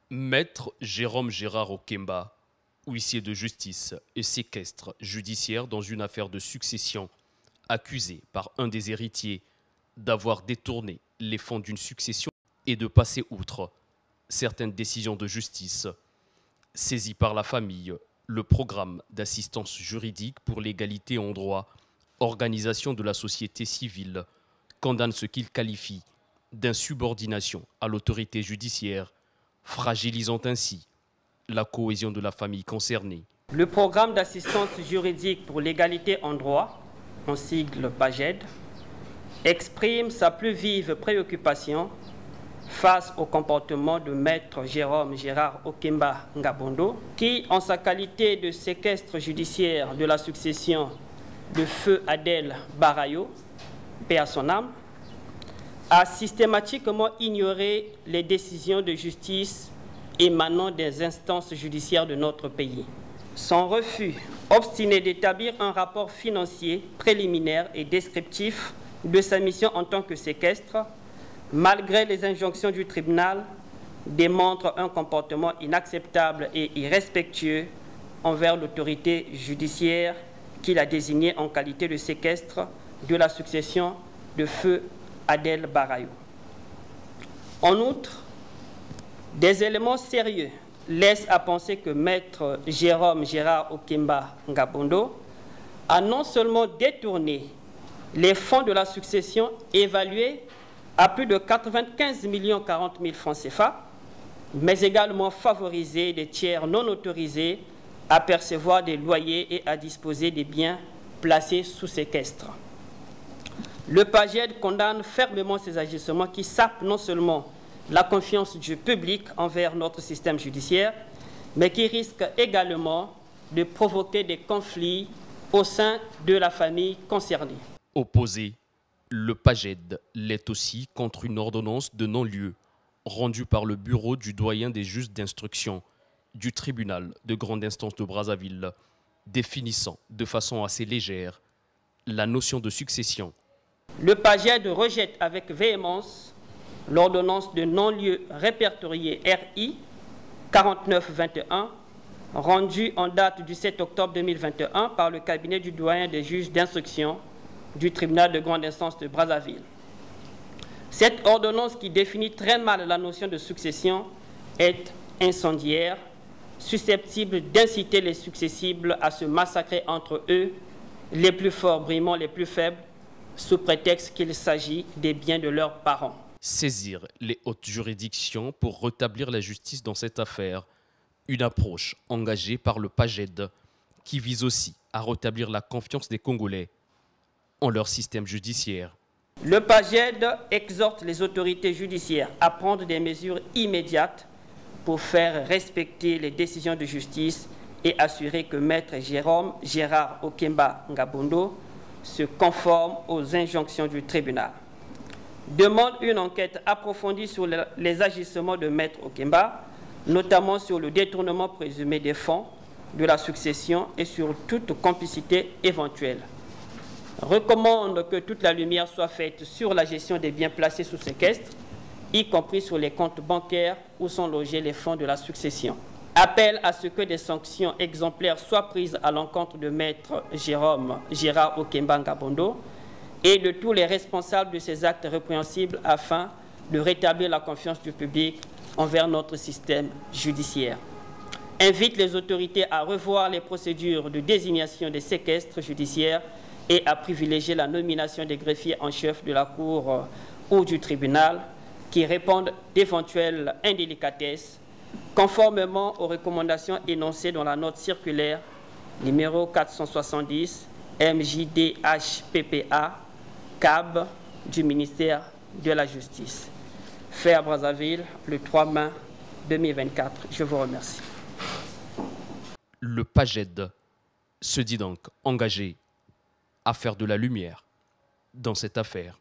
Maître Jérôme Gérard Okemba, huissier de justice et séquestre judiciaire dans une affaire de succession, accusé par un des héritiers d'avoir détourné les fonds d'une succession et de passer outre certaines décisions de justice. Saisi par la famille, le programme d'assistance juridique pour l'égalité en droit, organisation de la société civile, condamne ce qu'il qualifie d'insubordination à l'autorité judiciaire, fragilisant ainsi la cohésion de la famille concernée. Le programme d'assistance juridique pour l'égalité en droit, en sigle PAGED, exprime sa plus vive préoccupation face au comportement de Maître Jérôme Gérard Okemba Ngabondo, qui, en sa qualité de séquestre judiciaire de la succession de Feu Adel Barayo, paix à son âme, a systématiquement ignoré les décisions de justice émanant des instances judiciaires de notre pays. Son refus obstiné d'établir un rapport financier préliminaire et descriptif de sa mission en tant que séquestre, malgré les injonctions du tribunal, démontre un comportement inacceptable et irrespectueux envers l'autorité judiciaire qu'il a désignée en qualité de séquestre de la succession de Feu Adel Barayo. En outre, des éléments sérieux laissent à penser que Maître Jérôme Gérard Okemba Ngabondo a non seulement détourné les fonds de la succession évalués à plus de 95 40 000 francs CFA, mais également favorisé des tiers non autorisés à percevoir des loyers et à disposer des biens placés sous séquestre. Le PAGED condamne fermement ces agissements qui sapent non seulement la confiance du public envers notre système judiciaire, mais qui risquent également de provoquer des conflits au sein de la famille concernée. Opposé, le PAGED l'est aussi contre une ordonnance de non-lieu rendue par le bureau du doyen des juges d'instruction du tribunal de grande instance de Brazzaville, définissant de façon assez légère la notion de succession. Le PAGED rejette avec véhémence l'ordonnance de non-lieu répertoriée RI 4921, rendue en date du 7 octobre 2021 par le cabinet du doyen des juges d'instruction du tribunal de grande instance de Brazzaville. Cette ordonnance qui définit très mal la notion de succession est incendiaire, susceptible d'inciter les successibles à se massacrer entre eux, les plus forts brimant les plus faibles, sous prétexte qu'il s'agit des biens de leurs parents. Saisir les hautes juridictions pour rétablir la justice dans cette affaire, une approche engagée par le PAGED qui vise aussi à rétablir la confiance des Congolais en leur système judiciaire. Le PAGED exhorte les autorités judiciaires à prendre des mesures immédiates pour faire respecter les décisions de justice et assurer que Maître Jérôme Gérard Okemba Ngabondo se conforme aux injonctions du tribunal. Demande une enquête approfondie sur les agissements de Maître Okemba, notamment sur le détournement présumé des fonds de la succession et sur toute complicité éventuelle. Recommande que toute la lumière soit faite sur la gestion des biens placés sous séquestre, y compris sur les comptes bancaires où sont logés les fonds de la succession. Appelle à ce que des sanctions exemplaires soient prises à l'encontre de Maître Jérôme Gérard Okemba Ngabondo et de tous les responsables de ces actes répréhensibles afin de rétablir la confiance du public envers notre système judiciaire. Invite les autorités à revoir les procédures de désignation des séquestres judiciaires et à privilégier la nomination des greffiers en chef de la Cour ou du tribunal qui répondent d'éventuelles indélicatesses conformément aux recommandations énoncées dans la note circulaire numéro 470 MJDHPPA CAB du ministère de la Justice. Fait à Brazzaville le 3 mai 2024. Je vous remercie. Le PAGED se dit donc engagé à faire de la lumière dans cette affaire.